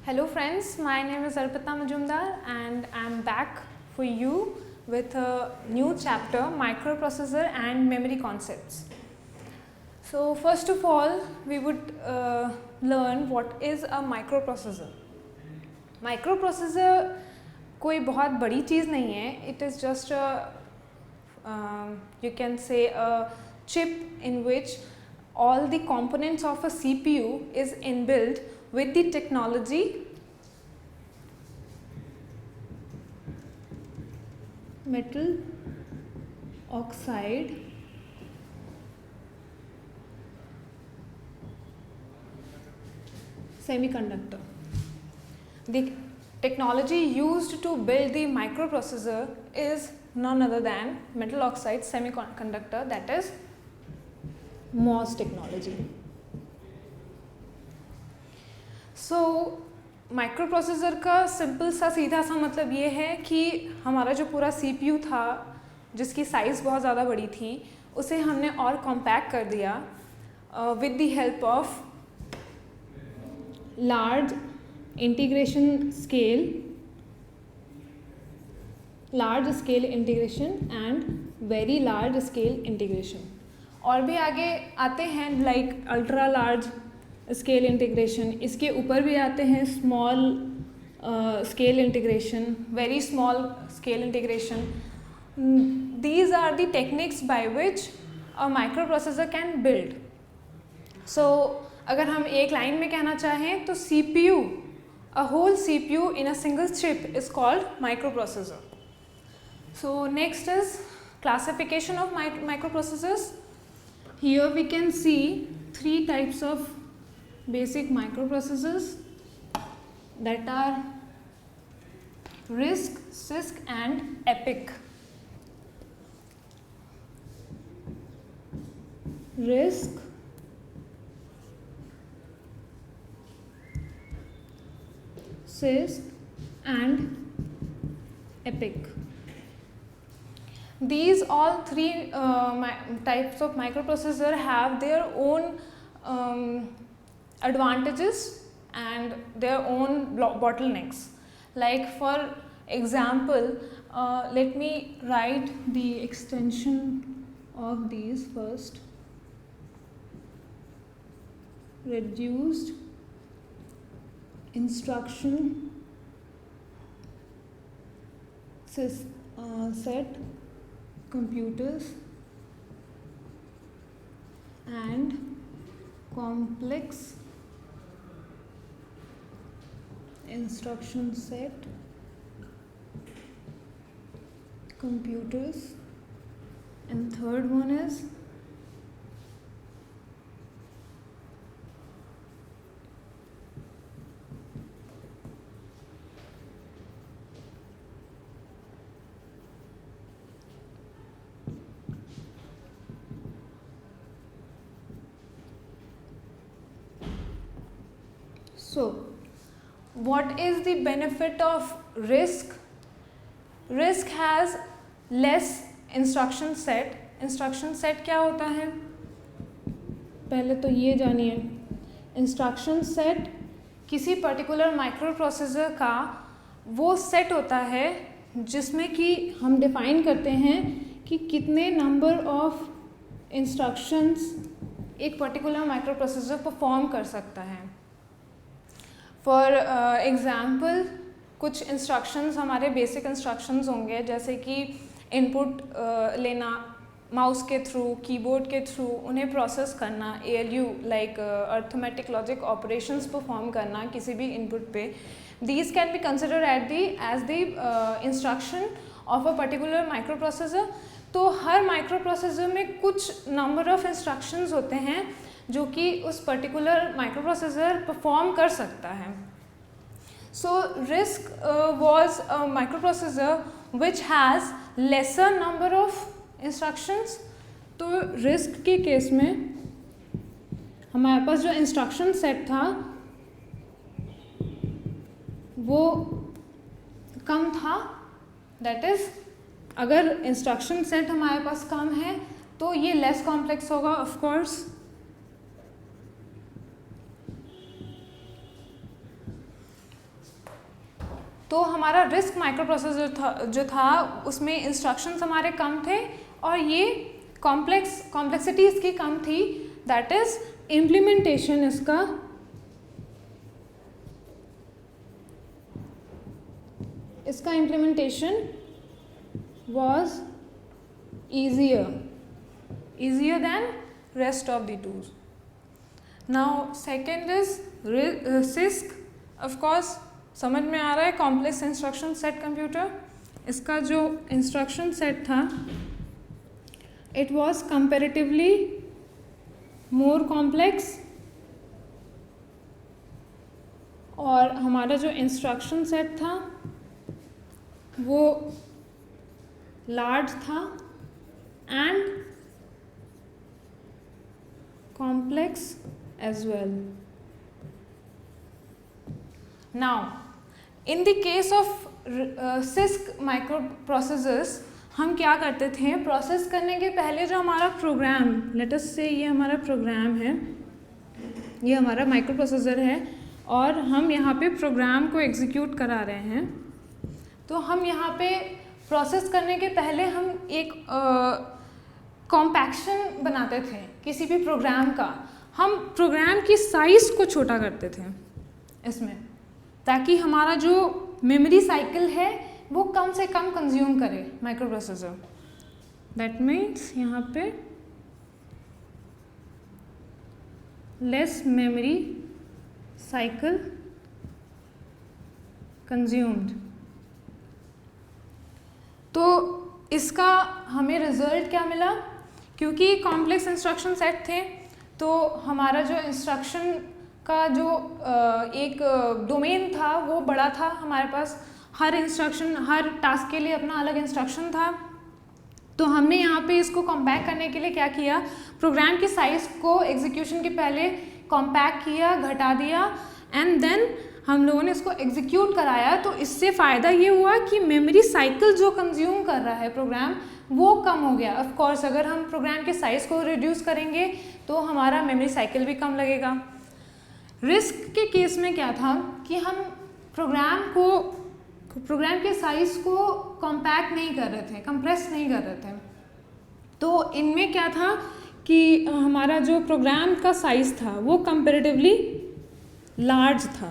Hello friends, my name is Arpita Majumdar and I am back for you with a new chapter, microprocessor and memory concepts. So first of all, we would learn what is a microprocessor. Microprocessor कोई बहुत बड़ी चीज़ नहीं है. It is just a you can say a chip in which all the components of a CPU is inbuilt with the technology metal oxide semiconductor. The technology used to build the microprocessor is none other than metal oxide semiconductor, that is MOS technology. So microprocessor का simple सा सीधा सा मतलब ये है कि हमारा जो पूरा CPU था जिसकी साइज़ बहुत ज़्यादा बड़ी थी उसे हमने और कॉम्पैक्ट कर दिया with the help of large integration scale integration and very large scale integration. और भी आगे आते हैं like ultra large scale integration, इसके ऊपर भी आते हैं small scale integration, very small scale integration. These are the techniques by which a microprocessor can build. So अगर हम एक लाइन में कहना चाहें तो CPU, a whole CPU in a single chip is called microprocessor. So next is classification of microprocessors. Here we can see three types of basic microprocessors, that are RISC, CISC and EPIC. RISC, CISC and EPIC. These all three types of microprocessor have their own advantages and their own bottlenecks. Like for example, let me write the extension of these first. Reduced instruction set computers and complex instruction set computers, and third one is so what is the benefit of RISC? RISC has less instruction set. Instruction set क्या होता है? पहले तो ये जानिए. Instruction set किसी particular microprocessor का वो सेट होता है जिसमें कि हम डिफाइन करते हैं कि कितने नंबर ऑफ इंस्ट्रक्शंस एक पर्टिकुलर माइक्रोप्रोसेसर परफॉर्म कर सकता है. फॉर एग्ज़ाम्पल कुछ इंस्ट्रक्शंस हमारे बेसिक इंस्ट्रक्शंस होंगे जैसे कि इनपुट लेना माउस के थ्रू, कीबोर्ड के थ्रू उन्हें प्रोसेस करना, ALU like arithmetic logic operations perform करना किसी भी इनपुट पे. These can be consider as the instruction of a particular microprocessor. तो हर माइक्रोप्रोसेसर में कुछ नंबर ऑफ इंस्ट्रक्शंस होते हैं जो कि उस पर्टिकुलर माइक्रोप्रोसेसर परफॉर्म कर सकता है. सो RISC was a microprocessor which has lesser number of instructions. तो RISC के केस में हमारे पास जो इंस्ट्रक्शन सेट था वो कम था. दैट इज़ अगर इंस्ट्रक्शन सेट हमारे पास कम है तो ये लेस कॉम्प्लेक्स होगा ऑफ कोर्स. तो हमारा रिस्क माइक्रो प्रोसेसर जो था उसमें इंस्ट्रक्शंस हमारे कम थे और ये कॉम्प्लेक्सिटी इसकी कम थी, दैट इज इम्प्लीमेंटेशन इसका implementation was easier than rest of the tools. Now second is CISC. of course समझ में आ रहा है, कॉम्प्लेक्स इंस्ट्रक्शन सेट कंप्यूटर. इसका जो इंस्ट्रक्शन सेट था it was comparatively more complex और हमारा जो इंस्ट्रक्शन सेट था वो लार्ज था and complex as well. Now in the case of CISC microprocessors हम क्या करते थे, प्रोसेस करने के पहले जो हमारा प्रोग्राम, लेट अस से ये हमारा प्रोग्राम है, ये हमारा माइक्रो प्रोसेसर है और हम यहाँ पे प्रोग्राम को एग्जीक्यूट करा रहे हैं. तो हम यहाँ पे प्रोसेस करने के पहले हम एक कॉम्पैक्शन बनाते थे किसी भी प्रोग्राम का. हम प्रोग्राम की साइज़ को छोटा करते थे इसमें, ताकि हमारा जो मेमोरी साइकिल है वो कम से कम कंज्यूम करे माइक्रो प्रोसेसर. दैट मीन्स यहाँ पे लेस मेमोरी साइकिल कंज्यूम्ड. तो इसका हमें रिज़ल्ट क्या मिला, क्योंकि कॉम्प्लेक्स इंस्ट्रक्शन सेट थे तो हमारा जो इंस्ट्रक्शन का जो एक डोमेन था वो बड़ा था. हमारे पास हर इंस्ट्रक्शन, हर टास्क के लिए अपना अलग इंस्ट्रक्शन था. तो हमने यहाँ पे इसको कॉम्पैक्ट करने के लिए क्या किया, प्रोग्राम की साइज़ को एग्जीक्यूशन के पहले कॉम्पैक्ट किया, घटा दिया एंड देन हम लोगों ने इसको एग्जीक्यूट कराया. तो इससे फ़ायदा ये हुआ कि मेमोरी साइकिल जो कंज्यूम कर रहा है प्रोग्राम वो कम हो गया. ऑफ कोर्स अगर हम प्रोग्राम के साइज़ को रिड्यूस करेंगे तो हमारा मेमोरी साइकिल भी कम लगेगा. रिस्क के केस में क्या था कि हम प्रोग्राम के साइज़ को कॉम्पैक्ट नहीं कर रहे थे, कंप्रेस नहीं कर रहे थे. तो इनमें क्या था कि हमारा जो प्रोग्राम का साइज़ था वो कंपैरेटिवली लार्ज था.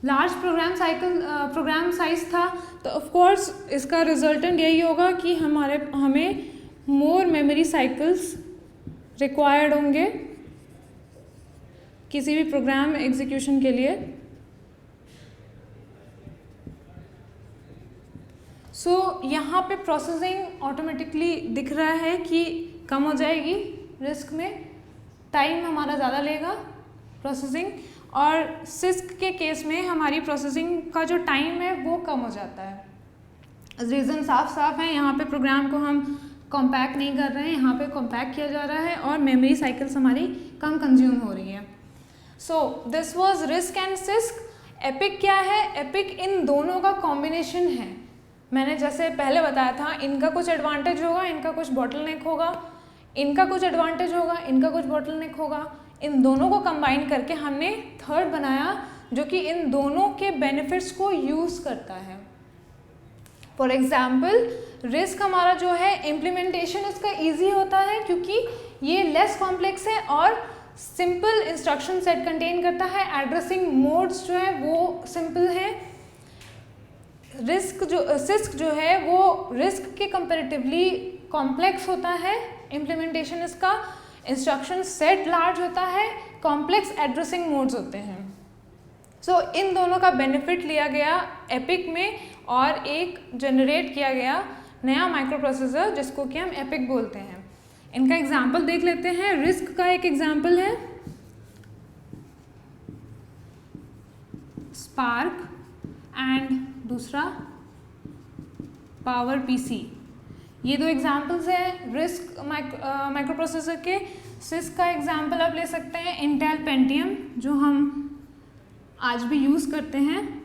लार्ज प्रोग्राम साइज़ था तो ऑफ कोर्स इसका रिजल्टेंट यही होगा कि हमें मोर मेमोरी साइकिल्स रिक्वायर्ड होंगे किसी भी प्रोग्राम एग्जीक्यूशन के लिए. सो यहाँ पे प्रोसेसिंग ऑटोमेटिकली दिख रहा है कि कम हो जाएगी, रिस्क में टाइम हमारा ज़्यादा लेगा प्रोसेसिंग, और CISC के केस में हमारी प्रोसेसिंग का जो टाइम है वो कम हो जाता है. रीज़न साफ है, यहाँ पे प्रोग्राम को हम कॉम्पैक्ट नहीं कर रहे हैं, यहाँ पे कॉम्पैक्ट किया जा रहा है और मेमोरी साइकिल्स हमारी कम कंज्यूम हो रही है. So this was risk and CISC. Epic क्या है, एपिक इन दोनों का कॉम्बिनेशन है. मैंने जैसे पहले बताया था, इनका कुछ एडवांटेज होगा, इनका कुछ बॉटलनेक होगा, इनका कुछ एडवांटेज होगा, इनका कुछ बॉटलनेक होगा. इन दोनों को कंबाइन करके हमने थर्ड बनाया जो कि इन दोनों के बेनिफिट्स को यूज़ करता है. फॉर एग्जाम्पल रिस्क हमारा जो है इम्प्लीमेंटेशन इसका ईजी होता है क्योंकि ये लेस कॉम्प्लेक्स है और सिंपल इंस्ट्रक्शन सेट कंटेन करता है. एड्रेसिंग मोड्स जो है वो सिंपल हैं. CISC जो है वो रिस्क के कंपैरेटिवली कॉम्प्लेक्स होता है. इम्प्लीमेंटेशन इसका इंस्ट्रक्शन सेट लार्ज होता है, कॉम्प्लेक्स एड्रेसिंग मोड्स होते हैं. सो इन दोनों का बेनिफिट लिया गया एपिक में और एक जनरेट किया गया नया माइक्रो प्रोसेसर जिसको कि हम एपिक बोलते हैं. इनका एग्जाम्पल देख लेते हैं. रिस्क का एक एग्जाम्पल है स्पार्क एंड दूसरा पावर PC. ये दो एग्जाम्पल्स हैं रिस्क माइक्रो प्रोसेसर के. CISC का एग्जाम्पल आप ले सकते हैं इंटेल पेंटियम जो हम आज भी यूज़ करते हैं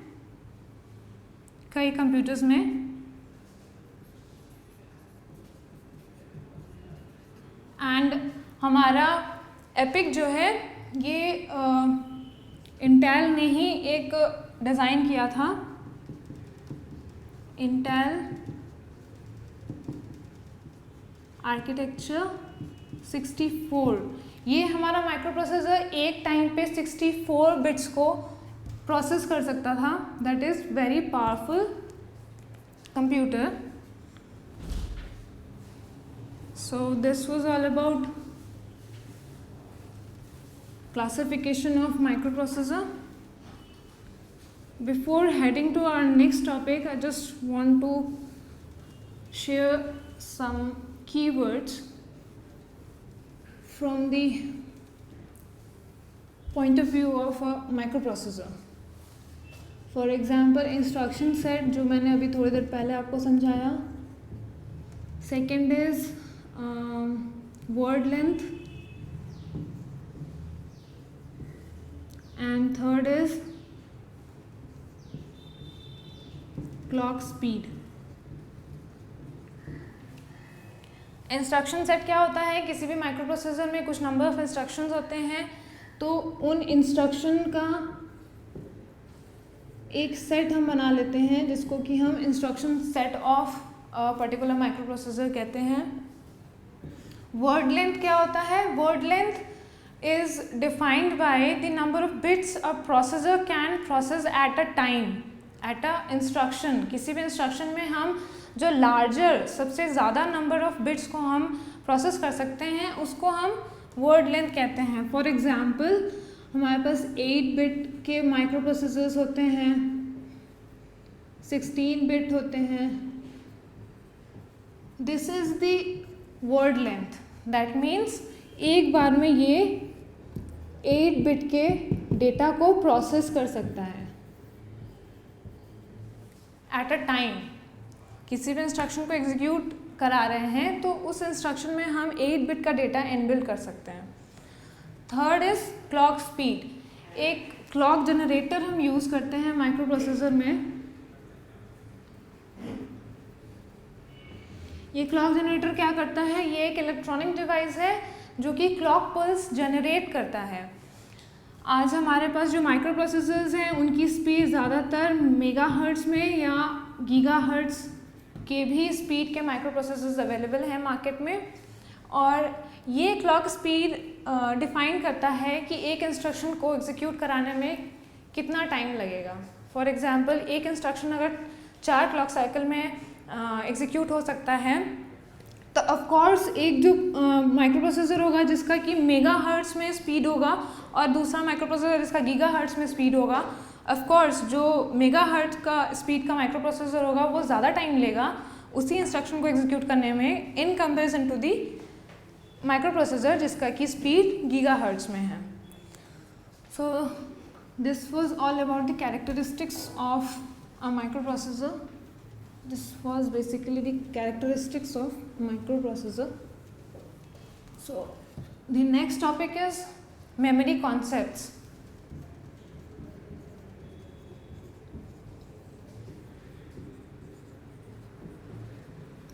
कई कंप्यूटर्स में. एंड हमारा एपिक जो है ये इंटेल ने ही एक डिज़ाइन किया था, इंटेल आर्किटेक्चर 64। ये हमारा माइक्रो प्रोसेसर एक टाइम पे 64 बिट्स को प्रोसेस कर सकता था। That is very powerful computer. So this was all about classification of microprocessor. Before heading to our next topic, I just want to share some keywords from the point of view of a microprocessor. For example, instruction set जो मैंने अभी थोड़ी देर पहले आपको समझाया। Second is word length, and third is clock speed. Instruction set क्या होता है? किसी भी माइक्रो प्रोसेसर में कुछ नंबर ऑफ इंस्ट्रक्शंस होते हैं, तो उन इंस्ट्रक्शन का एक सेट हम बना लेते हैं जिसको कि हम instruction set of particular micro processor कहते हैं। वर्ड लेंथ क्या होता है? Word length is defined by the number of bits a processor can process at a time, at a instruction. किसी भी इंस्ट्रक्शन में हम जो लार्जर, सबसे ज़्यादा नंबर ऑफ बिट्स को हम प्रोसेस कर सकते हैं, उसको हम वर्ड लेंथ कहते हैं। फॉर एग्जांपल, हमारे पास 8 बिट के माइक्रो प्रोसेसर्स होते हैं, 16 बिट होते हैं। This is the word length. That means एक बार में ये 8 बिट के डेटा को प्रोसेस कर सकता है एट अ टाइम। किसी भी इंस्ट्रक्शन को एग्जीक्यूट करा रहे हैं तो उस इंस्ट्रक्शन में हम 8 बिट का डेटा इनबिल्ड कर सकते हैं। Third is clock speed. एक क्लॉक जनरेटर हम यूज़ करते हैं माइक्रो प्रोसेसर में। ये क्लॉक जनरेटर क्या करता है? ये एक इलेक्ट्रॉनिक डिवाइस है जो कि क्लॉक पल्स जनरेट करता है। आज हमारे पास जो माइक्रो प्रोसेसर्स हैं उनकी स्पीड ज़्यादातर मेगाहर्ट्ज़ में या गीगाहर्ट्ज़ के भी स्पीड के माइक्रो प्रोसेसर्स अवेलेबल हैं मार्केट में, और ये क्लॉक स्पीड डिफाइन करता है कि एक इंस्ट्रक्शन को एग्जीक्यूट कराने में कितना टाइम लगेगा। फॉर एग्जांपल, एक इंस्ट्रक्शन अगर 4 क्लॉक साइकिल में एग्जीक्यूट हो सकता है, तो ऑफ कोर्स एक जो माइक्रो प्रोसेसर होगा जिसका कि मेगाहर्ट्ज़ में स्पीड होगा और दूसरा माइक्रो प्रोसेसर जिसका गीगाहर्ट्ज़ में स्पीड होगा, ऑफ कोर्स जो मेगाहर्ट्ज़ का स्पीड का माइक्रो प्रोसेसर होगा वो ज़्यादा टाइम लेगा उसी इंस्ट्रक्शन को एग्जीक्यूट करने में in comparison to the microprocessor जिसका कि स्पीड गीगाहर्ट्ज़ में है। So this was all about the characteristics of a microprocessor. This was basically the characteristics of microprocessor. So the next topic is memory concepts.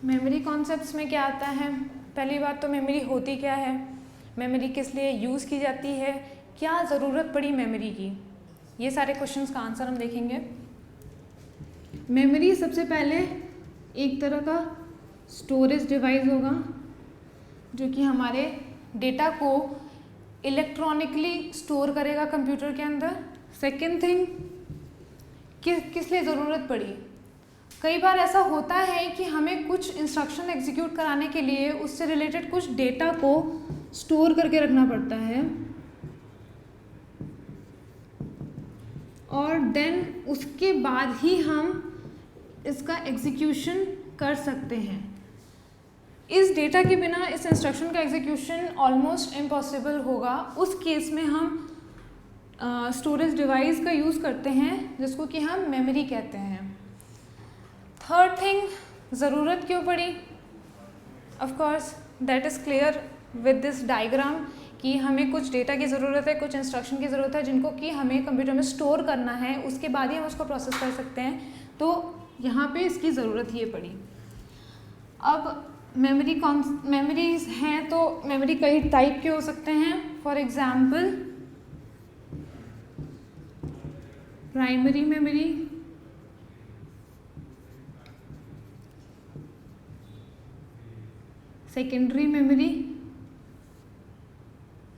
Memory concepts में क्या आता है? पहली बात तो मेमोरी होती क्या है, मेमोरी किस लिए यूज़ की जाती है, क्या ज़रूरत पड़ी मेमोरी की, ये सारे क्वेश्चंस का आंसर हम देखेंगे। मेमोरी सबसे पहले एक तरह का स्टोरेज डिवाइस होगा जो कि हमारे डेटा को इलेक्ट्रॉनिकली स्टोर करेगा कंप्यूटर के अंदर। सेकेंड थिंग, किस लिए ज़रूरत पड़ी? कई बार ऐसा होता है कि हमें कुछ इंस्ट्रक्शन एग्जीक्यूट कराने के लिए उससे रिलेटेड कुछ डेटा को स्टोर करके रखना पड़ता है और देन उसके बाद ही हम इसका एग्जीक्यूशन कर सकते हैं। इस डेटा के बिना इस इंस्ट्रक्शन का एग्जीक्यूशन ऑलमोस्ट इम्पॉसिबल होगा। उस केस में हम स्टोरेज डिवाइस का यूज़ करते हैं जिसको कि हम मेमोरी कहते हैं। थर्ड थिंग, ज़रूरत क्यों पड़ी? Of course that is clear with this diagram कि हमें कुछ डेटा की ज़रूरत है, कुछ इंस्ट्रक्शन की ज़रूरत है जिनको कि हमें कंप्यूटर में स्टोर करना है, उसके बाद ही हम उसको प्रोसेस कर सकते हैं। तो यहाँ पे इसकी ज़रूरत ये पड़ी। अब मेमोरीज हैं तो मेमोरी कई टाइप के हो सकते हैं। For example primary memory, secondary memory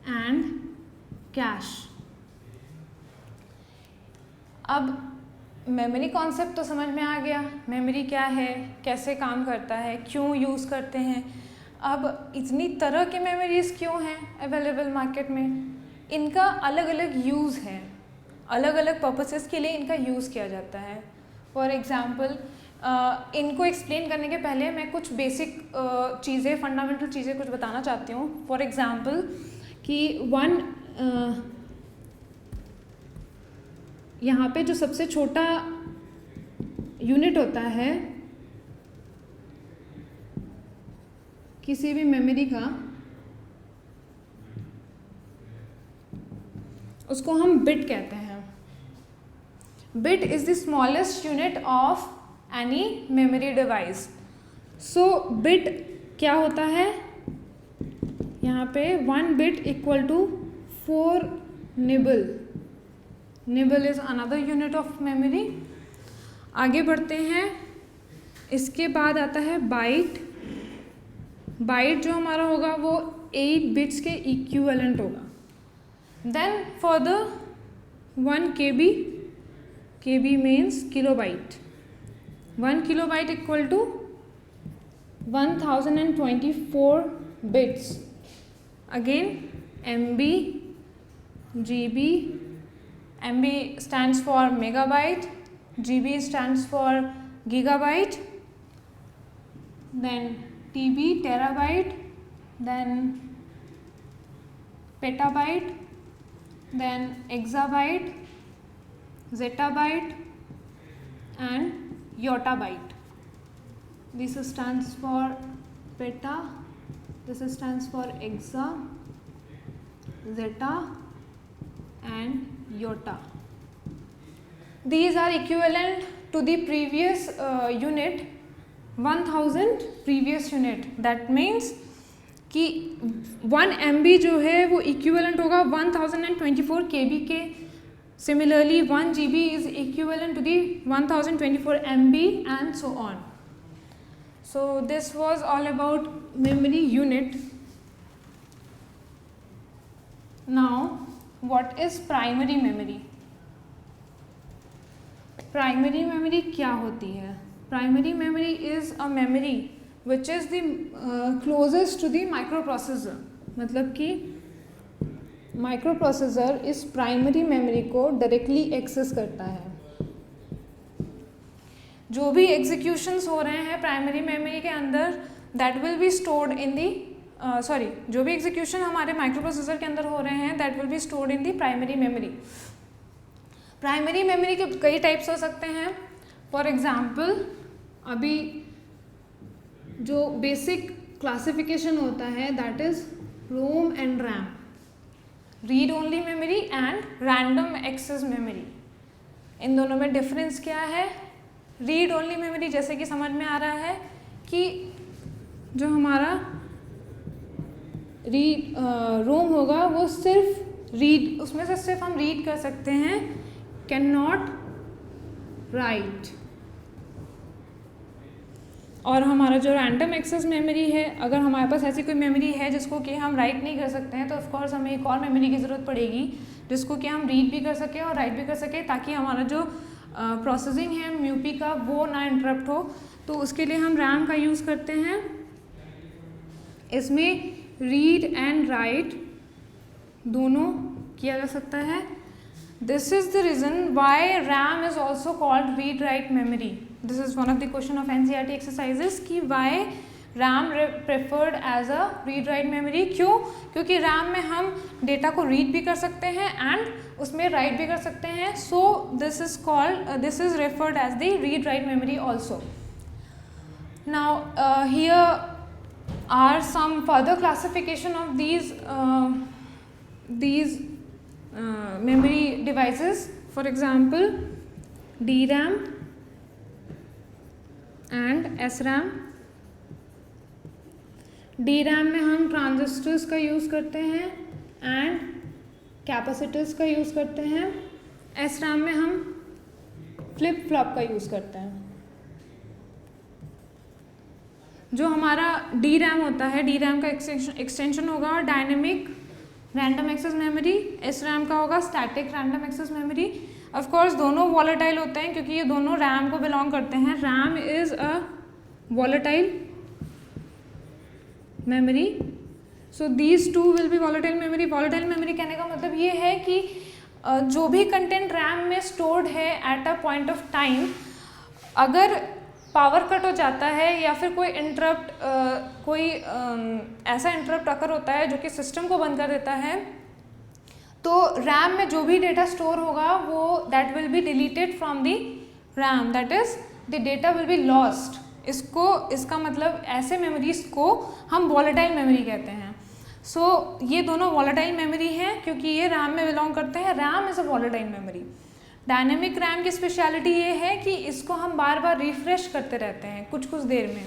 and cash. अब मेमोरी कॉन्सेप्ट तो समझ में आ गया, मेमोरी क्या है, कैसे काम करता है, क्यों यूज़ करते हैं। अब इतनी तरह के मेमोरीज क्यों हैं अवेलेबल मार्केट में, इनका अलग अलग यूज़ है, अलग अलग पर्पसेस के लिए इनका यूज़ किया जाता है। फॉर एग्ज़ाम्पल इनको एक्सप्लेन करने के पहले मैं कुछ बेसिक चीज़ें, फंडामेंटल चीज़ें कुछ बताना चाहती हूँ। फॉर एग्ज़ाम्पल कि यहाँ पे जो सबसे छोटा यूनिट होता है किसी भी मेमोरी का, उसको हम बिट कहते हैं। Bit is the smallest unit of any memory device. So bit क्या होता है, यहाँ पे 1 bit equal to 4 nibble. Nibble is another unit of memory. आगे बढ़ते हैं, इसके बाद आता है बाइट। बाइट जो हमारा होगा वो 8 बिट्स के इक्विवेलेंट होगा। Then for the 1 KB, KB means kilobyte. 1 kilobyte equal to 1024 bits. Again MB, GB, MB stands for megabyte, GB stands for gigabyte, then TB terabyte, then petabyte, then exabyte, zettabyte and yottabyte. This stands for peta, this stands for exa, zetta and yotta. These are equivalent to the previous unit, 1000 previous unit. That means कि 1 MB जो है वो equivalent होगा 1024 KB के। Similarly 1 GB is equivalent to the 1024 MB and so on. So this was all about memory unit. Now what is primary memory? Primary memory क्या होती है? Primary memory is a memory which is the closest to the microprocessor. मतलब कि microprocessor इस primary memory को directly access करता है। जो भी एग्जीक्यूशंस हो रहे हैं प्राइमरी मेमोरी के अंदर, that will be stored in the जो भी एग्जीक्यूशन हमारे माइक्रो प्रोसेसर के अंदर हो रहे हैं, that will be stored in the primary memory. Primary memory के कई टाइप्स हो सकते हैं। फॉर एग्जाम्पल अभी जो बेसिक क्लासिफिकेशन होता है that is ROM and RAM, read only memory and random access memory. इन दोनों में डिफरेंस क्या है? रीड ओनली मेमोरी जैसे कि समझ में आ रहा है कि जो हमारा रोम होगा वो सिर्फ रीड, उसमें से सिर्फ हम रीड कर सकते हैं, कैन नॉट राइट। और हमारा जो रैंडम एक्सेस मेमोरी है, अगर हमारे पास ऐसी कोई मेमोरी है जिसको कि हम राइट नहीं कर सकते हैं, तो ऑफकोर्स हमें एक और मेमोरी की ज़रूरत पड़ेगी जिसको कि हम रीड भी कर सकें और राइट भी कर सकें, ताकि हमारा जो प्रोसेसिंग है म्यूपी का वो ना इंटरप्ट हो। तो उसके लिए हम रैम का यूज़ करते हैं। इसमें रीड एंड राइट दोनों किया जा सकता है। This is the reason why RAM is also called read write memory. This is one of the question of NCERT exercises कि why RAM preferred as a read write memory. क्यों? क्योंकि RAM में हम डेटा को read भी कर सकते हैं एंड उसमें राइट भी कर सकते हैं। So this is referred as the read write memory also. Now here are some further classification of these memory devices. For example, DRAM and SRAM. DRAM में हम ट्रांजिस्टर्स का यूज़ करते हैं एंड कैपेसिटर्स का यूज़ करते हैं। SRAM में हम फ्लिप फ्लॉप का यूज़ करते हैं। जो हमारा डी रैम होता है, डी रैम का एक्सटेंशन होगा dynamic random access memory, S RAM का होगा static random access memory. Of course दोनों वॉलेटाइल होते हैं क्योंकि ये दोनों रैम को बिलोंग करते हैं। RAM is a volatile memory, so these two will be volatile memory. Volatile memory कहने का मतलब ये है कि जो भी कंटेंट रैम में स्टोर्ड है at a point of time, अगर पावर कट हो जाता है या फिर कोई इंटरप्ट ऐसा इंटरप्ट अकर होता है जो कि सिस्टम को बंद कर देता है, तो रैम में जो भी डेटा स्टोर होगा वो that will be deleted from the RAM, that is the data will be lost. इसका मतलब ऐसे मेमोरीज को हम वॉलेटाइल मेमोरी कहते हैं। सो ये दोनों वॉलेटाइल मेमोरी हैं क्योंकि ये रैम में बिलोंग करते हैं। RAM is a volatile memory. Dynamic RAM की स्पेशलिटी ये है कि इसको हम बार बार रिफ्रेश करते रहते हैं कुछ देर में,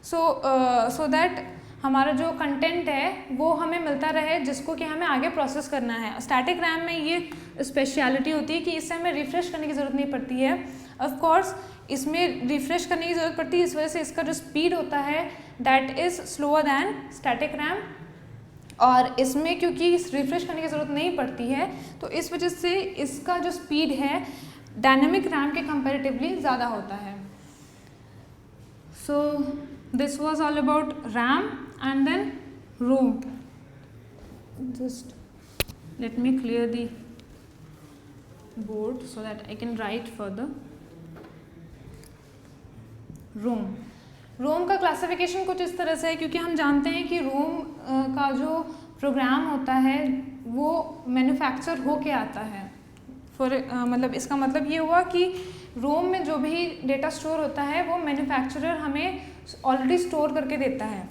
सो दैट हमारा जो कंटेंट है वो हमें मिलता रहे जिसको कि हमें आगे प्रोसेस करना है। स्टैटिक रैम में ये स्पेशलिटी होती है कि इससे हमें रिफ्रेश करने की ज़रूरत नहीं पड़ती है। ऑफ कोर्स इसमें रिफ्रेश करने की ज़रूरत पड़ती है, इस वजह से इसका जो स्पीड होता है that is slower then static RAM, और इसमें क्योंकि रिफ्रेश करने की ज़रूरत नहीं पड़ती है तो इस वजह से इसका जो स्पीड है डायनेमिक रैम के कंपैरेटिवली ज़्यादा होता है। So this was all about RAM and then ROM. Just let me clear the board so that I can write further. ROM का क्लासिफिकेशन कुछ इस तरह से है, क्योंकि हम जानते हैं कि रोम का जो प्रोग्राम होता है वो मैन्युफैक्चर होके आता है। मतलब इसका मतलब ये हुआ कि रोम में जो भी डेटा स्टोर होता है वो मैन्युफैक्चरर हमें ऑलरेडी स्टोर करके देता है,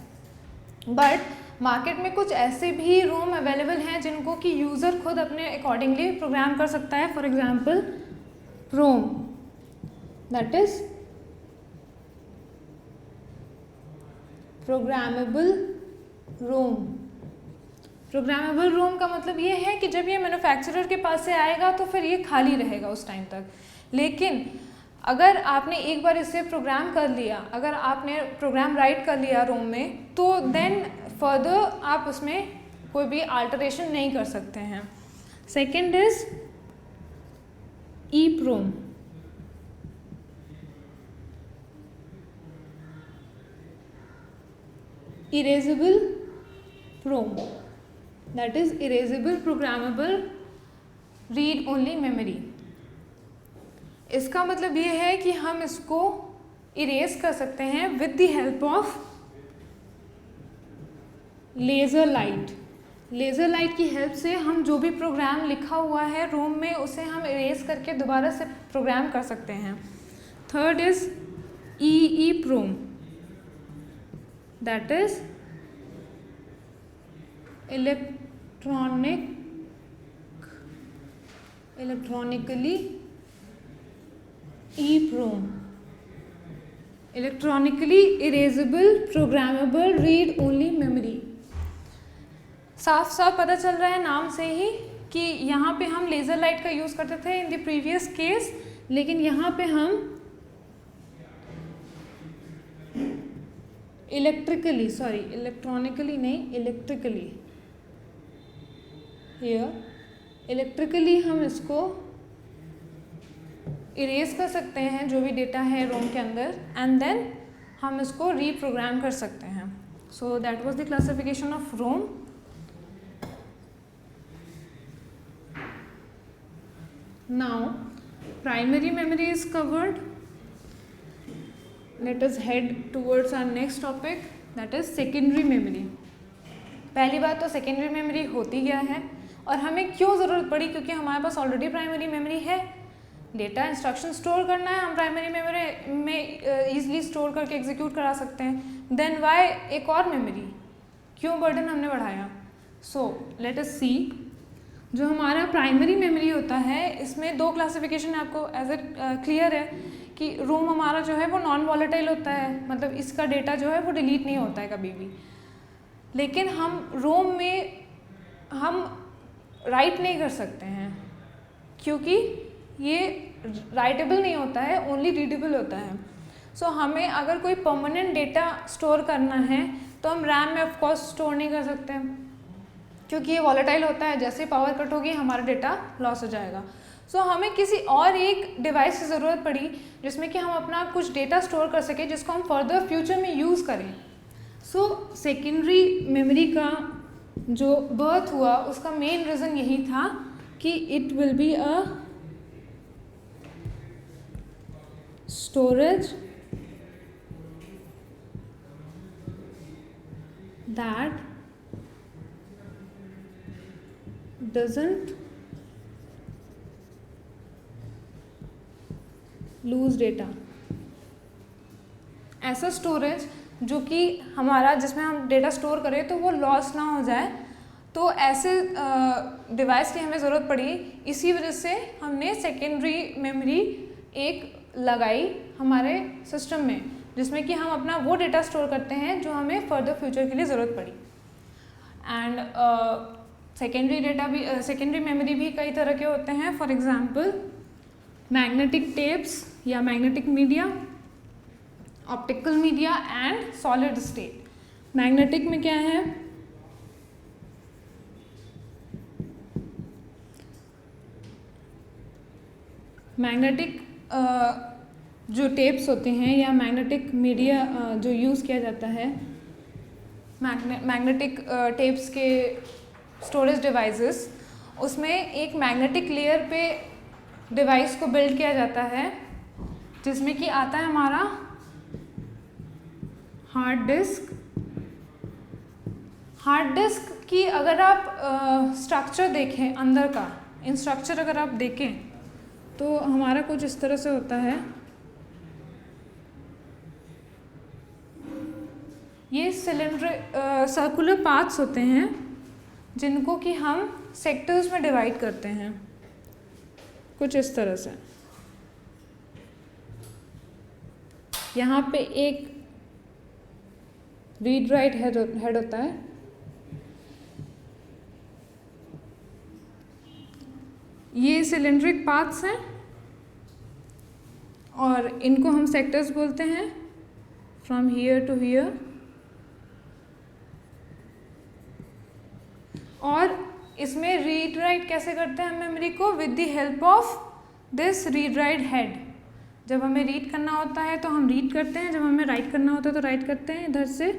बट मार्केट में कुछ ऐसे भी रोम अवेलेबल हैं जिनको कि यूज़र खुद अपने अकॉर्डिंगली प्रोग्राम कर सकता है। For example ROM, that is programmable ROM. Programmable ROM का मतलब ये है कि जब ये मैन्युफैक्चरर के पास से आएगा तो फिर ये खाली रहेगा उस टाइम तक, लेकिन अगर आपने एक बार इसे प्रोग्राम कर लिया, अगर आपने प्रोग्राम राइट कर लिया रोम में, तो देन फर्दर आप उसमें कोई भी अल्टरेशन नहीं कर सकते हैं। Second is EPROM. Erasable PROM, that is erasable programmable read only memory। इसका मतलब ये है कि हम इसको इरेज कर सकते हैं with the help of laser light. Laser light की हेल्प से हम जो भी प्रोग्राम लिखा हुआ है रोम में उसे हम इरेज करके दोबारा से प्रोग्राम कर सकते हैं। Third is EEPROM, that is electronically EEPROM, electronically erasable programmable read only memory। साफ साफ पता चल रहा है नाम से ही कि यहाँ पे हम लेज़र लाइट का यूज़ करते थे इन द प्रीवियस केस, लेकिन यहाँ पे हम इलेक्ट्रॉनिकली नहीं, इलेक्ट्रिकली हम इसको इरेज कर सकते हैं जो भी डेटा है रोम के अंदर, एंड देन हम इसको रीप्रोग्राम कर सकते हैं। So that was the classification of ROM. Now primary memory is covered, let us head towards our next topic, that is secondary memory। पहली बात तो सेकेंडरी मेमोरी होती क्या है और हमें क्यों ज़रूरत पड़ी, क्योंकि हमारे पास ऑलरेडी प्राइमरी मेमोरी है। डेटा इंस्ट्रक्शन स्टोर करना है, हम प्राइमरी मेमोरी में ईजिली स्टोर करके एग्जीक्यूट करा सकते हैं। देन वाई एक और मेमोरी, क्यों बर्डन हमने बढ़ाया। सो लेट अस सी, जो हमारा प्राइमरी मेमोरी होता है इसमें दो क्लासिफिकेशन आपको एज ए क्लियर है कि रोम हमारा जो है वो नॉन वॉलेटाइल होता है, मतलब इसका डेटा जो है वो डिलीट नहीं होता है कभी भी। लेकिन हम रोम में हम राइट नहीं कर सकते हैं, क्योंकि ये राइटेबल नहीं होता है, ओनली रीडेबल होता है। सो हमें अगर कोई परमानेंट डेटा स्टोर करना है तो हम रैम में ऑफकोर्स स्टोर नहीं कर सकते क्योंकि ये वॉलेटाइल होता है, जैसे पावर कट होगी हमारा डेटा लॉस हो जाएगा। सो हमें किसी और एक डिवाइस की ज़रूरत पड़ी जिसमें कि हम अपना कुछ डेटा स्टोर कर सकें जिसको हम फर्दर फ्यूचर में यूज़ करें। सो सेकेंडरी मेमोरी का जो बर्थ हुआ उसका मेन रीज़न यही था कि it will be a storage that doesn't lose data। ऐसा स्टोरेज जो कि हमारा जिसमें हम डेटा स्टोर करें तो वो लॉस ना हो जाए, तो ऐसे डिवाइस की हमें ज़रूरत पड़ी। इसी वजह से हमने सेकेंडरी मेमोरी एक लगाई हमारे सिस्टम में जिसमें कि हम अपना वो डेटा स्टोर करते हैं जो हमें फर्दर फ्यूचर के लिए ज़रूरत पड़ी। एंड सेकेंडरी मेमोरी भी कई तरह के होते हैं। फॉर एग्जांपल मैग्नेटिक टेप्स या magnetic media, optical media and solid state. Magnetic में क्या है, मैग्नेटिक जो टेप्स होते हैं या मैग्नेटिक मीडिया जो यूज़ किया जाता है, मैग्नेटिक टेप्स के स्टोरेज डिवाइसेस, उसमें एक मैग्नेटिक लेयर पे डिवाइस को बिल्ड किया जाता है जिसमें कि आता है हमारा हार्ड डिस्क। हार्ड डिस्क की अगर आप स्ट्रक्चर देखें, अंदर का इन स्ट्रक्चर अगर आप देखें तो हमारा कुछ इस तरह से होता है। ये सिलेंडर सर्कुलर पार्ट्स होते हैं जिनको कि हम सेक्टर्स में डिवाइड करते हैं कुछ इस तरह से। यहाँ पे एक रीड राइट हेड होता है, ये सिलेंड्रिक पार्ट्स हैं और इनको हम सेक्टर्स बोलते हैं, फ्रॉम हियर टू हियर। और इसमें रीड राइट कैसे करते हैं हम मेमोरी को, with the help of this read write head. जब हमें रीड करना होता है तो हम रीड करते हैं, जब हमें राइट करना होता है तो राइट करते हैं। इधर से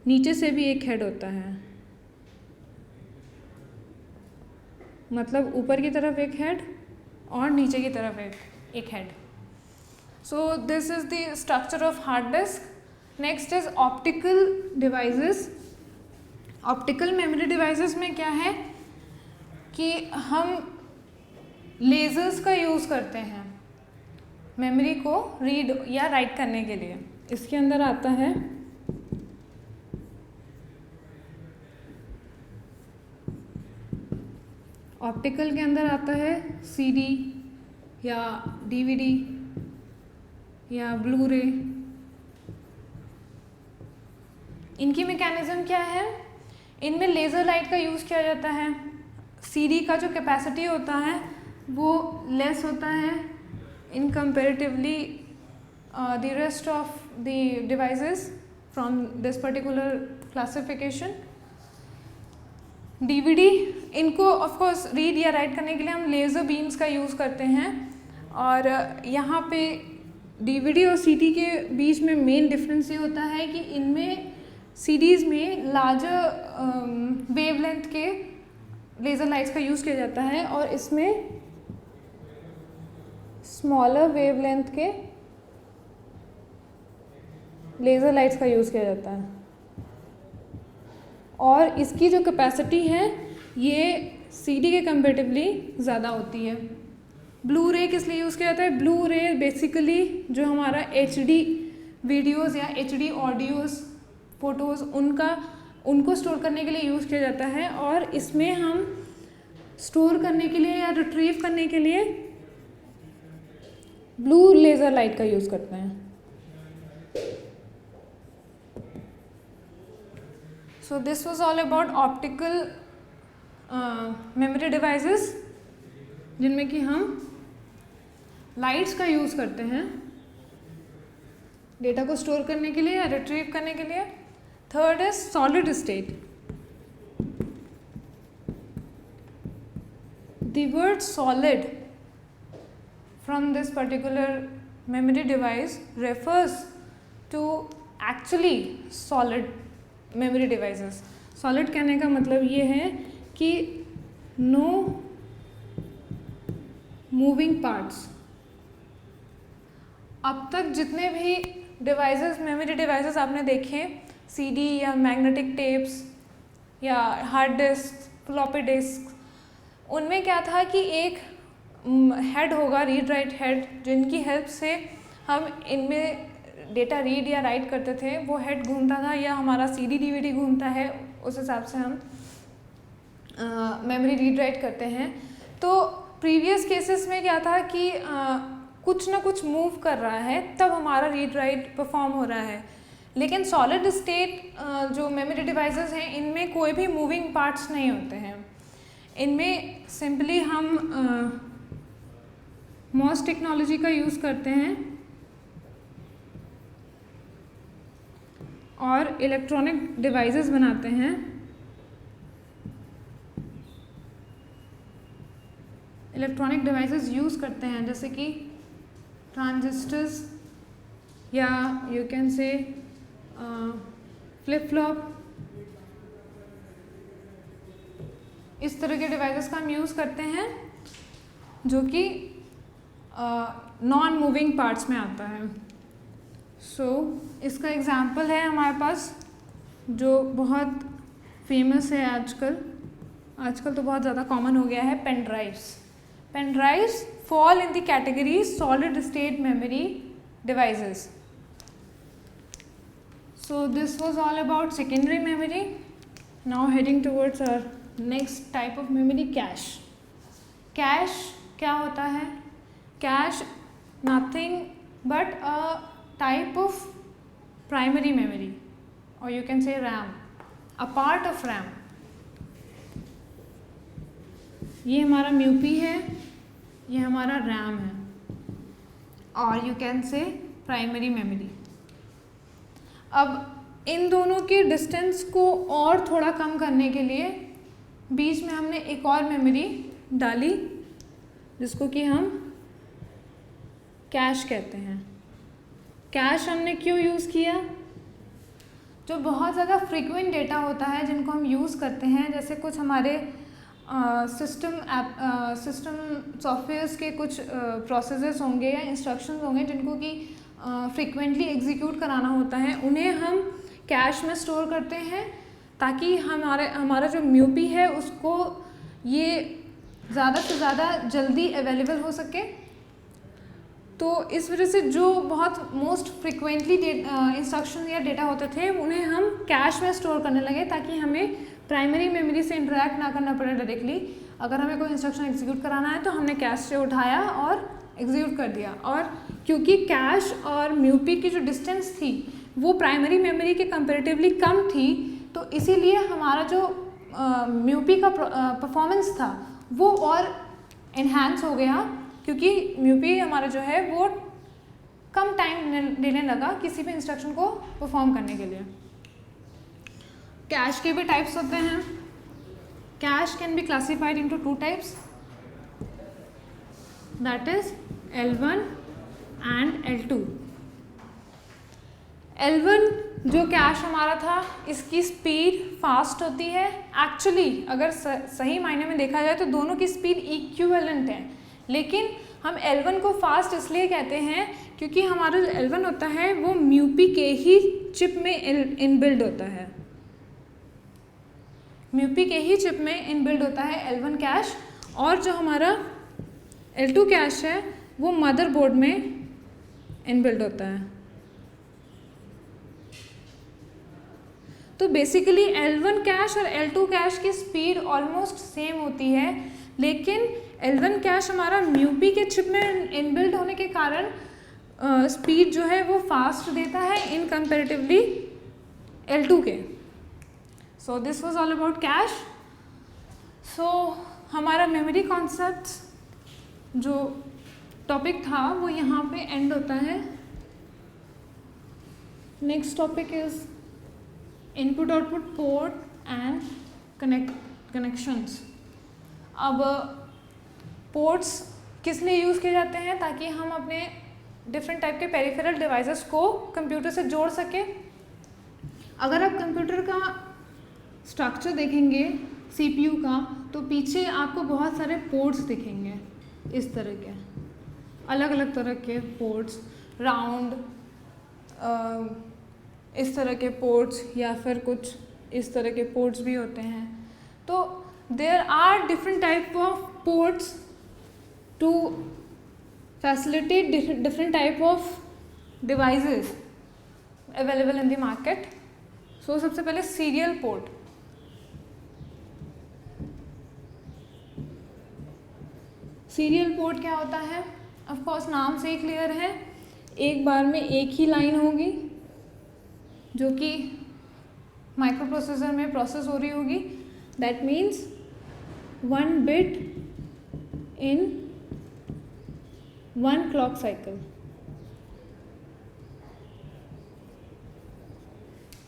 नीचे से भी एक हेड होता है, मतलब ऊपर की तरफ एक हेड और नीचे की तरफ एक head. So this is the structure of hard disk. Next is optical devices. Optical memory devices में क्या है कि हम लेज़र्स का यूज़ करते हैं मेमोरी को रीड या राइट करने के लिए। इसके अंदर आता है ऑप्टिकल के अंदर आता है सीडी या डीवीडी या ब्लू रे। इनकी मैकेनिज्म क्या है, इनमें लेज़र लाइट का यूज़ किया जाता है। सीडी का जो कैपेसिटी होता है वो लेस होता है in comparatively the rest of the devices from this particular classification. DVD, इनको ऑफ कोर्स रीड या राइट करने के लिए हम लेज़र बीम्स का यूज़ करते हैं। और यहाँ पे डीवीडी और सीडी के बीच में मेन डिफरेंस ये होता है कि इनमें सीडीज़ में लार्जर वेवलेंथ के लेज़र लाइट्स का यूज़ किया जाता है और इसमें स्मॉलर वेवलेंथ के लेज़र लाइट्स का यूज़ किया जाता है। और इसकी जो कैपेसिटी है ये सीडी के कंपेरेटिवली ज़्यादा होती है। ब्लू रे किस लिए यूज़ किया जाता है, ब्लू रे बेसिकली जो हमारा एचडी वीडियोज़ या एचडी ऑडियोज़ फ़ोटोज़ उनको स्टोर करने के लिए यूज़ किया जाता है। और इसमें हम स्टोर करने के लिए या रिट्रीव करने के लिए ब्लू लेज़र लाइट का यूज़ करते हैं। So this was all about optical memory devices जिनमें कि हम लाइट्स का यूज़ करते हैं डेटा को स्टोर करने के लिए या रिट्रीव करने के लिए। Third is solid state. The word solid from this particular memory device refers to actually solid memory devices. Solid कहने का मतलब ये है कि no moving parts। अब तक जितने भी डिवाइसेस मेमोरी डिवाइसेस आपने देखे, CD या मैग्नेटिक टेप्स या हार्ड डिस्क, फ्लॉपी डिस्क, उनमें क्या था कि एक हेड होगा, रीड राइट हेड, जिनकी हेल्प से हम इनमें डेटा रीड या राइट करते थे। वो हेड घूमता था या हमारा CD DVD घूमता है, उस हिसाब से हम मेमोरी रीड राइट करते हैं। तो प्रीवियस केसेस में क्या था कि कुछ ना कुछ मूव कर रहा है, तब हमारा रीड राइट परफॉर्म हो रहा है। लेकिन सॉलिड स्टेट जो मेमोरी डिवाइसेस हैं, इनमें कोई भी मूविंग पार्ट्स नहीं होते हैं। इनमें सिंपली हम MOS टेक्नोलॉजी का यूज़ करते हैं और इलेक्ट्रॉनिक डिवाइसेस बनाते हैं। इलेक्ट्रॉनिक डिवाइसेस यूज़ करते हैं जैसे कि ट्रांजिस्टर्स या you can say flip flop, इस तरह के डिवाइसेस का हम यूज़ करते हैं जो कि नॉन मूविंग पार्ट्स में आता है। इसका एग्जांपल है हमारे पास जो बहुत फेमस है आजकल तो बहुत ज़्यादा कॉमन हो गया है, pen drives. Pen drives fall in the category solid state memory devices. So this was all about secondary memory. Now heading towards our next type of memory, cache. Cache क्या होता है? Cache nothing but a type of primary memory, or you can say RAM, a part of RAM. ये हमारा MUP है, ये हमारा RAM है, और you can say primary memory. अब इन दोनों के डिस्टेंस को और थोड़ा कम करने के लिए बीच में हमने एक और मेमोरी डाली जिसको कि हम कैश कहते हैं। कैश हमने क्यों यूज़ किया? जो बहुत ज़्यादा फ्रीक्वेंट डेटा होता है जिनको हम यूज़ करते हैं, जैसे कुछ हमारे सिस्टम सॉफ्टवेयर्स के कुछ प्रोसेसेस होंगे या इंस्ट्रक्शंस होंगे जिनको कि फ्रीक्वेंटली एग्जीक्यूट कराना होता है, उन्हें हम कैश में स्टोर करते हैं ताकि हमारा जो म्यूपी है उसको ये ज़्यादा से ज़्यादा जल्दी अवेलेबल हो सके। तो इस वजह से जो बहुत मोस्ट फ्रीक्वेंटली इंस्ट्रक्शन या डेटा होते थे उन्हें हम कैश में स्टोर करने लगे ताकि हमें प्राइमरी मेमोरी से इंटरेक्ट ना करना पड़े डायरेक्टली। अगर हमें कोई इंस्ट्रक्शन एग्जीक्यूट कराना है तो हमने कैश से उठाया और एग्जीक्यूट कर दिया। और क्योंकि कैश और म्यूपी की जो डिस्टेंस थी वो प्राइमरी मेमोरी के कंपैरेटिवली कम थी, तो इसीलिए हमारा जो म्यूपी का परफॉर्मेंस था वो और इन्हांस हो गया, क्योंकि म्यूपी हमारा जो है वो कम टाइम लेने लगा किसी भी इंस्ट्रक्शन को परफॉर्म करने के लिए। कैश के भी टाइप्स होते हैं। Cash can be classified into two types, that is L1 and L2। L1 जो कैश हमारा था इसकी स्पीड फास्ट होती है। एक्चुअली अगर सही मायने में देखा जाए तो दोनों की स्पीड इक्विवेलेंट है, लेकिन हम L1 को फास्ट इसलिए कहते हैं क्योंकि हमारा जो L1 होता है वो म्यूपी के ही चिप में इनबिल्ड होता है। म्यूपी के ही चिप में इनबिल्ड होता है L1 कैश, और जो हमारा L2 कैश है वो मदरबोर्ड में इनबिल्ड होता है। तो बेसिकली L1 कैश और L2 कैश की स्पीड ऑलमोस्ट सेम होती है, लेकिन L1 कैश हमारा म्यूपी के चिप में इनबिल्ड होने के कारण स्पीड जो है वो फास्ट देता है इन कंपैरेटिवली L2 के। So this was all about cache. So हमारा मेमोरी कॉन्सेप्ट जो टॉपिक था वो यहाँ पे एंड होता है। Next topic is input output port and connections. अब पोर्ट्स किस लिए यूज़ किए जाते हैं? ताकि हम अपने डिफरेंट टाइप के पेरिफेरल डिवाइसेस को कंप्यूटर से जोड़ सके। अगर आप कंप्यूटर का स्ट्रक्चर देखेंगे सीपीयू का, तो पीछे आपको बहुत सारे पोर्ट्स दिखेंगे, इस तरह के अलग अलग तरह के पोर्ट्स, राउंड इस तरह के पोर्ट्स, या फिर कुछ इस तरह के पोर्ट्स भी होते हैं। तो there are different type of ports to facilitate different type of devices available in the market. So सबसे पहले सीरियल पोर्ट। सीरियल पोर्ट क्या होता है? ऑफ कोर्स नाम से ही क्लियर है, एक बार में एक ही लाइन होगी जो कि माइक्रो प्रोसेसर में प्रोसेस हो रही होगी। That means 1 bit in 1 clock cycle.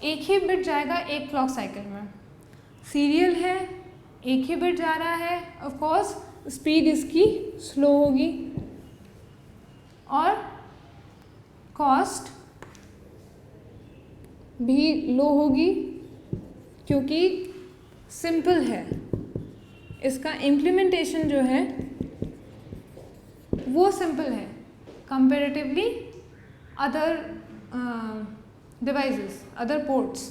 एक ही बिट जाएगा एक क्लॉक साइकिल में। सीरियल है, एक ही बिट जा रहा है, ऑफ कोर्स स्पीड इसकी स्लो होगी और कॉस्ट भी लो होगी क्योंकि सिंपल है। इसका इम्प्लीमेंटेशन जो है वो सिंपल है comparatively other devices, other ports.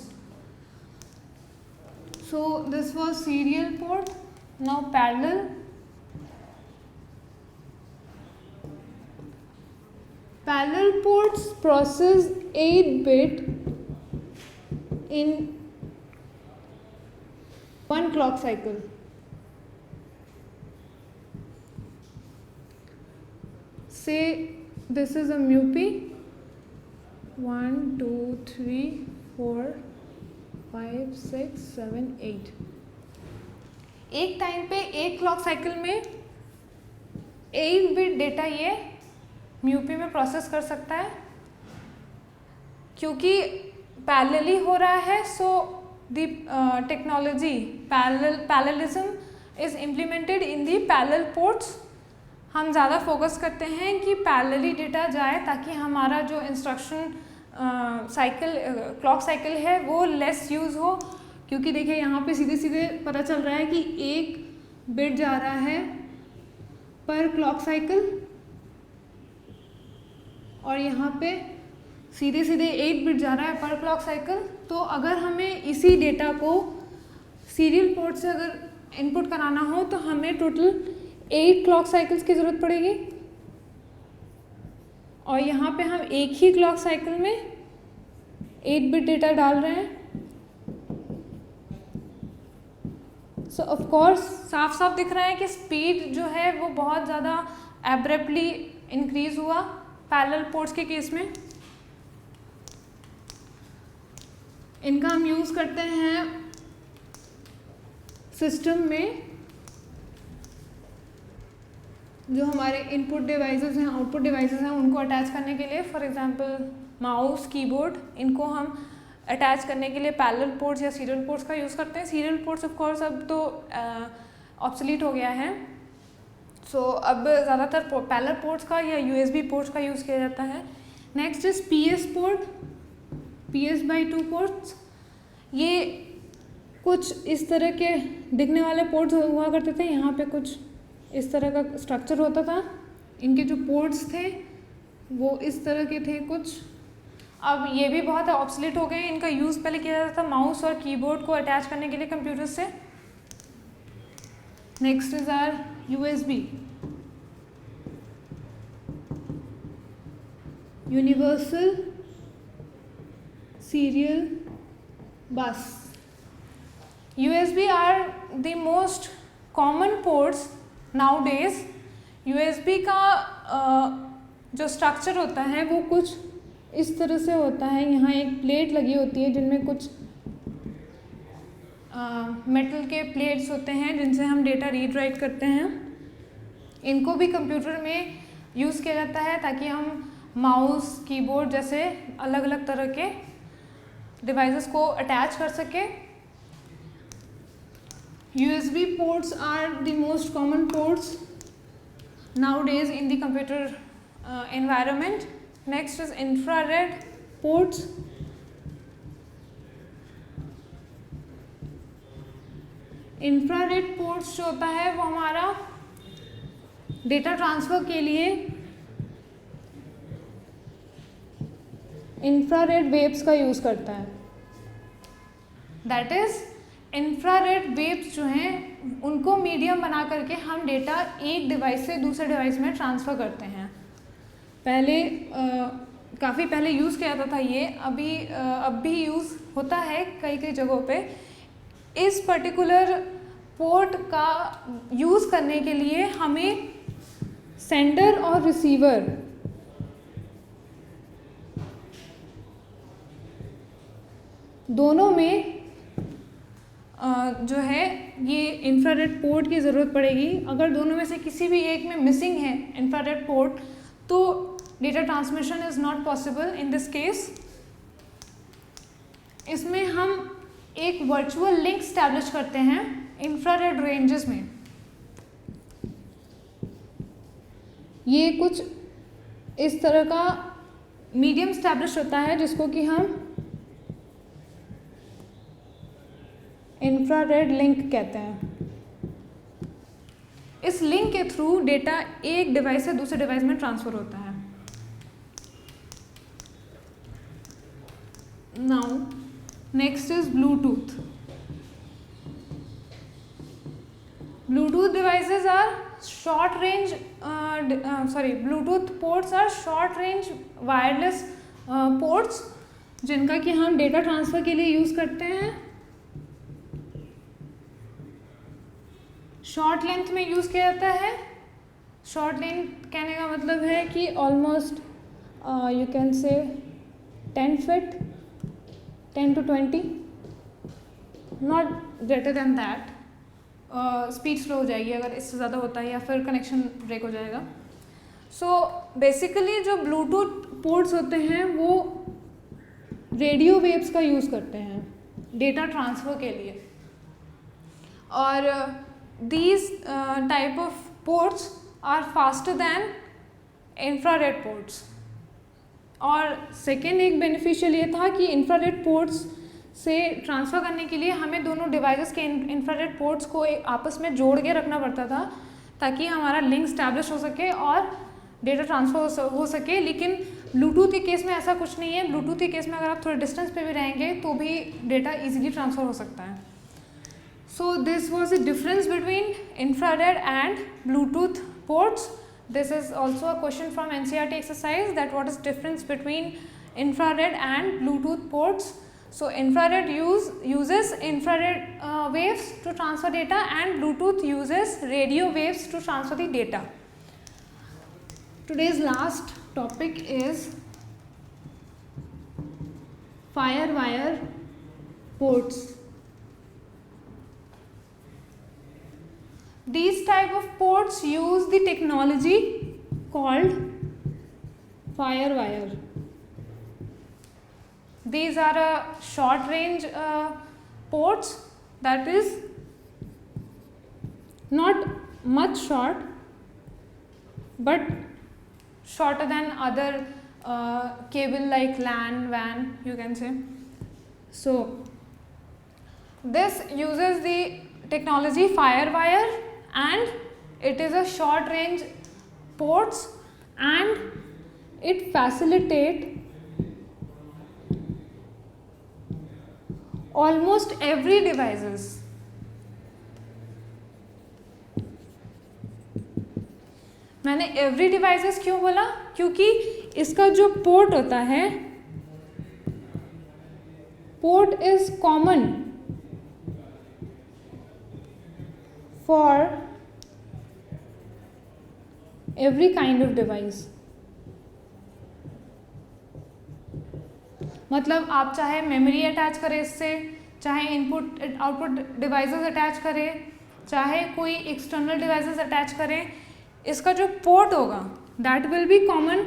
So this was serial port. Now parallel. Parallel ports process 8-bit in 1 clock cycle. Say this is a MUPI 1 2 3 4 5 6 7 8। एक टाइम पे एक क्लॉक साइकिल में 8 बिट डेटा ये म्यूपी में प्रोसेस कर सकता है। क्योंकि पैरेलली हो रहा है, so the technology parallelism is implemented in the parallel ports. हम ज़्यादा फोकस करते हैं कि पैरेलली डेटा जाए ताकि हमारा जो इंस्ट्रक्शन साइकिल क्लॉक साइकिल है वो लेस यूज़ हो। क्योंकि देखिए यहाँ पे सीधे सीधे पता चल रहा है कि एक बिट जा रहा है पर क्लॉक साइकिल और यहाँ पे सीधे सीधे 8 बिट जा रहा है पर क्लॉक साइकिल। तो अगर हमें इसी डेटा को सीरियल पोर्ट से अगर इनपुट कराना हो तो हमें टोटल 8 क्लॉक साइकिल्स की ज़रूरत पड़ेगी और यहाँ पे हम एक ही क्लॉक साइकिल में 8 बिट डेटा डाल रहे हैं। सो ऑफ कोर्स साफ साफ दिख रहा है कि स्पीड जो है वो बहुत ज़्यादा एब्रप्टली इंक्रीज हुआ पैरेलल पोर्ट्स के केस में। इनका हम यूज़ करते हैं सिस्टम में जो हमारे इनपुट डिवाइसेस हैं, आउटपुट डिवाइसेस हैं, उनको अटैच करने के लिए। फॉर एग्जांपल माउस, कीबोर्ड, इनको हम अटैच करने के लिए पैरेलल पोर्ट्स या सीरियल पोर्ट्स का यूज़ करते हैं। सीरियल पोर्ट्स ऑफ कोर्स अब तो ऑब्सोलीट हो गया है। सो अब ज़्यादातर पैरेलल पोर्ट्स का या USB पोर्ट्स का यूज़ किया जाता है। Next is PS port, PS/2 ports. ये कुछ इस तरह के दिखने वाले पोर्ट्स हुआ करते थे। यहाँ पे कुछ इस तरह का स्ट्रक्चर होता था। इनके जो पोर्ट्स थे वो इस तरह के थे कुछ। अब ये भी बहुत ऑब्सोलीट हो गए। इनका यूज़ पहले किया जाता था माउस और कीबोर्ड को अटैच करने के लिए कंप्यूटर से। Next is our USB, universal serial bus. USB are the most common ports nowadays। USB का जो स्ट्रक्चर होता है वो कुछ इस तरह से होता है। यहाँ एक प्लेट लगी होती है जिनमें कुछ मेटल के प्लेट्स होते हैं जिनसे हम डेटा रीड राइट करते हैं। इनको भी कंप्यूटर में यूज़ किया जाता है ताकि हम माउस, कीबोर्ड जैसे अलग अलग तरह के डिवाइसेस को अटैच कर सके। USB ports are the most common ports nowadays in the computer environment. Next is infrared ports. Infrared ports जो होता है वो हमारा डेटा ट्रांसफ़र के लिए इंफ्रारेड वेव्स का यूज़ करता है। दैट इज़ इंफ्रारेड वेव्स जो हैं उनको मीडियम बना करके हम डेटा एक डिवाइस से दूसरे डिवाइस में ट्रांसफ़र करते हैं। पहले काफ़ी पहले यूज़ किया जाता था ये, अब भी यूज़ होता है कई कई जगहों पे। इस पर्टिकुलर पोर्ट का यूज़ करने के लिए हमें सेंडर और रिसीवर दोनों में जो है ये इंफ्रारेड पोर्ट की ज़रूरत पड़ेगी। अगर दोनों में से किसी भी एक में मिसिंग है इंफ्रारेड पोर्ट तो data transmission is not possible in this case. इसमें हम एक वर्चुअल लिंक स्टैब्लिश करते हैं इंफ्रारेड रेंजेस में। ये कुछ इस तरह का मीडियम स्टैब्लिश होता है जिसको कि हम इंफ्रारेड लिंक कहते हैं। इस लिंक के थ्रू डेटा एक डिवाइस से दूसरे डिवाइस में ट्रांसफ़र होता है। Now next is Bluetooth. Bluetooth devices are short range Bluetooth ports are short range wireless ports जिनका कि हम डेटा ट्रांसफ़र के लिए यूज़ करते हैं। शॉर्ट लेंथ में यूज़ किया जाता है। शॉर्ट लेंथ कहने का मतलब है कि almost you can say 10 feet, 10 to 20, not greater than that. Speed slow हो जाएगी अगर इससे ज़्यादा होता है या फिर कनेक्शन ब्रेक हो जाएगा। सो बेसिकली जो ब्लूटूथ पोर्ट्स होते हैं वो रेडियो वेव्स का यूज़ करते हैं डेटा ट्रांसफ़र के लिए। और these type of ports are faster than infrared ports। और सेकेंड एक बेनिफिशियल ये था कि इंफ्रारेड पोर्ट्स से ट्रांसफ़र करने के लिए हमें दोनों डिवाइसेस के इंफ्रारेड पोर्ट्स को आपस में जोड़ के रखना पड़ता था ताकि हमारा लिंक स्टैब्लिश हो सके और डेटा ट्रांसफ़र हो सके। लेकिन ब्लूटूथ के केस में ऐसा कुछ नहीं है। ब्लूटूथ के केस में अगर आप थोड़े डिस्टेंस पे भी रहेंगे तो भी डेटा ईजिली ट्रांसफ़र हो सकता है। So this was the difference between infrared and Bluetooth ports. This is also a question from NCERT exercise, that what is difference between infrared and Bluetooth ports. So infrared uses infrared waves to transfer data and Bluetooth uses radio waves to transfer the data. Today's last topic is firewire ports. These type of ports use the technology called firewire. These are a short range ports, that is not much short but shorter than other cable like LAN, WAN you can say. So this uses the technology firewire and it is a short range ports and it facilitate almost every devices। मैंने every devices क्यों बोला? क्योंकि इसका जो port होता है, port is common for every kind of device। मतलब आप चाहे मेमोरी अटैच करें इससे, चाहे इनपुट आउटपुट डिवाइसेस अटैच करें, चाहे कोई एक्सटर्नल डिवाइसेस अटैच करें, इसका जो पोर्ट होगा that will be common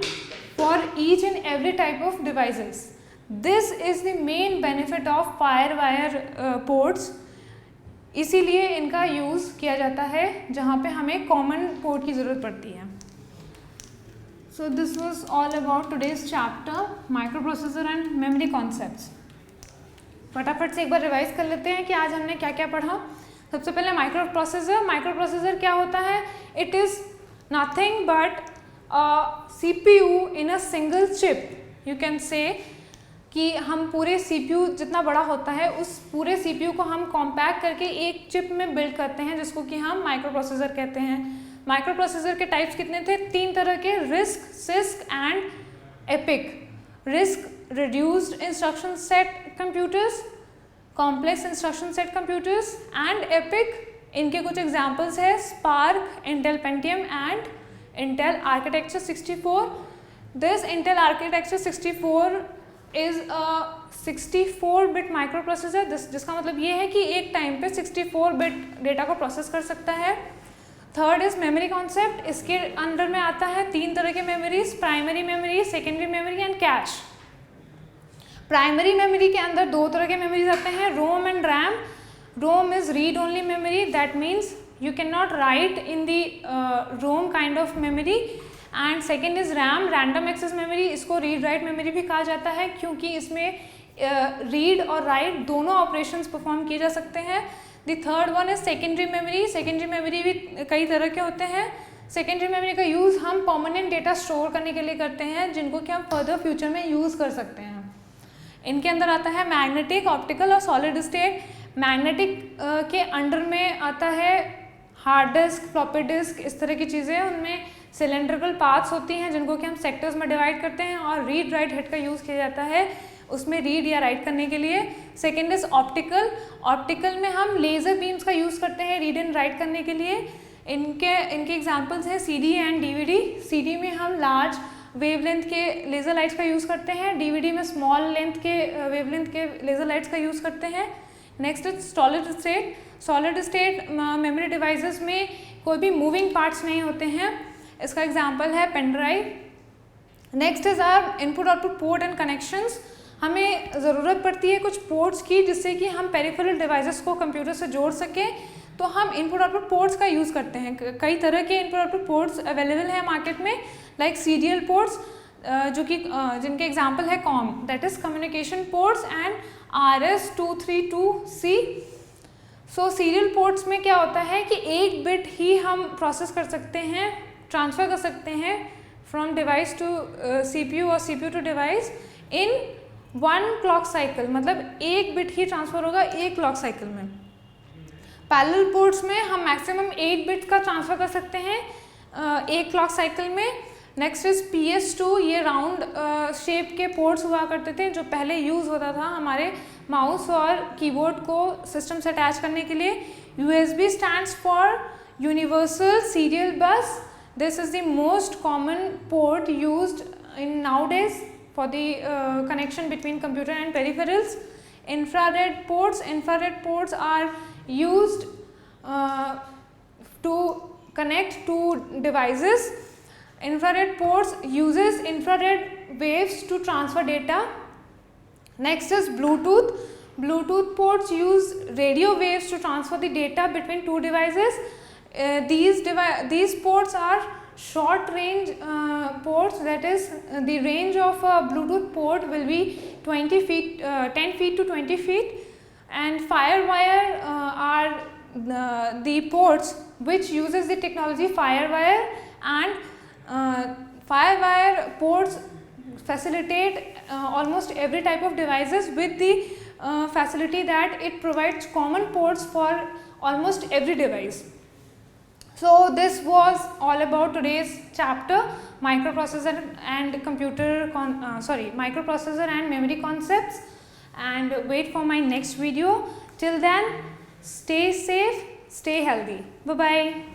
for each and every type of devices. This is the main benefit of FireWire ports. इसीलिए इनका यूज़ किया जाता है जहाँ पे हमें कॉमन पोर्ट की ज़रूरत पड़ती है. So this was all about today's chapter, microprocessor and memory concepts. फटाफट से एक बार रिवाइज कर लेते हैं कि आज हमने क्या क्या पढ़ा. सबसे पहले माइक्रोप्रोसेसर क्या होता है? It is nothing but CPU in a single chip. You can say कि हम पूरे CPU जितना बड़ा होता है उस पूरे CPU को हम कॉम्पैक्ट करके एक चिप में बिल्ड करते हैं जिसको कि हम माइक्रोप्रोसेसर कहते हैं. माइक्रोप्रोसेसर के टाइप्स कितने थे? 3 तरह के, risk, six and epic. Risk reduced instruction set computers, complex instruction set computers and epic. इनके कुछ एग्जाम्पल्स है Spark, Intel Pentium and Intel Architecture 64. This Intel Architecture 64 is a 64-bit microprocessor. जिसका मतलब ये है कि एक टाइम पे 64-bit डेटा को प्रोसेस कर सकता है. Third is memory concept. इसके अंदर में आता है 3 तरह के memories, primary memory, secondary memory and cache. Primary memory के अंदर 2 तरह के मेमोरीज आते हैं, ROM and RAM. ROM is read only memory, that means you can not write in the ROM kind of memory. And second is RAM, random access memory. इसको read write memory भी कहा जाता है क्योंकि इसमें read और right दोनों operations perform किए जा सकते हैं. The third one is secondary memory. Secondary memory भी कई तरह के होते हैं. सेकेंडरी मेमोरी का यूज़ हम परमानेंट डेटा स्टोर करने के लिए करते हैं जिनको कि हम फर्दर फ्यूचर में यूज़ कर सकते हैं. इनके अंदर आता है मैग्नेटिक, ऑप्टिकल और सॉलिड स्टेट. मैग्नेटिक के अंडर में आता है हार्ड डिस्क, फ्लॉपी डिस्क, इस तरह की चीज़ें. उनमें सिलेंड्रिकल पार्ट्स होती हैं जिनको कि हम सेक्टर्स में डिवाइड करते हैं और रीड राइट हेड का यूज़ किया जाता है उसमें रीड या राइट करने के लिए. Second is optical. ऑप्टिकल में हम लेज़र बीम्स का यूज़ करते हैं रीड एंड राइट करने के लिए. इनके एग्जाम्पल्स हैं CD एंड DVD. CD में हम लार्ज वेवलेंथ के लेज़र लाइट्स का यूज़ करते हैं, DVD में स्मॉल लेंथ के वेवलेंथ के लेज़र लाइट्स का यूज़ करते हैं. Next is solid state. Solid state memory devices में कोई भी मूविंग पार्ट्स नहीं होते हैं. इसका एग्जांपल है pen drive. Next is our input output port and connections. हमें ज़रूरत पड़ती है कुछ पोर्ट्स की जिससे कि हम पेरिफेरल डिवाइसेस को कंप्यूटर से जोड़ सकें, तो हम इनपुट आउटपुट पोर्ट्स का यूज़ करते हैं. कई तरह के इनपुट आउटपुट पोर्ट्स अवेलेबल हैं मार्केट में, लाइक सीरियल पोर्ट्स जो कि जिनके एग्जांपल है com, that is communication ports, and RS232C. So serial ports में क्या होता है कि एक बिट ही हम प्रोसेस कर सकते हैं, ट्रांसफ़र कर सकते हैं फ्रॉम डिवाइस टू CPU और CPU to device in 1 clock cycle. मतलब एक बिट ही ट्रांसफ़र होगा 1 क्लॉक साइकिल में. पैरेलल पोर्ट्स में हम मैक्सिमम 8 बिट का ट्रांसफ़र कर सकते हैं 1 क्लॉक साइकिल में. Next is PS2. ये राउंड शेप के पोर्ट्स हुआ करते थे जो पहले यूज़ होता था हमारे माउस और कीबोर्ड को सिस्टम से अटैच करने के लिए. USB stands for universal serial बस. This is the most common port used in nowadays for the connection between computer and peripherals. Infrared ports are used to connect two devices. Infrared ports uses infrared waves to transfer data. Next is Bluetooth. Bluetooth ports use radio waves to transfer the data between two devices. These ports are short range ports, that is the range of a Bluetooth port will be 10 feet to 20 feet. And FireWire are the ports which uses the technology FireWire, and FireWire ports facilitate almost every type of devices with the facility that it provides common ports for almost every device. So this was all about today's chapter, microprocessor and microprocessor and memory concepts, and wait for my next video. Till then, stay safe, stay healthy. Bye bye.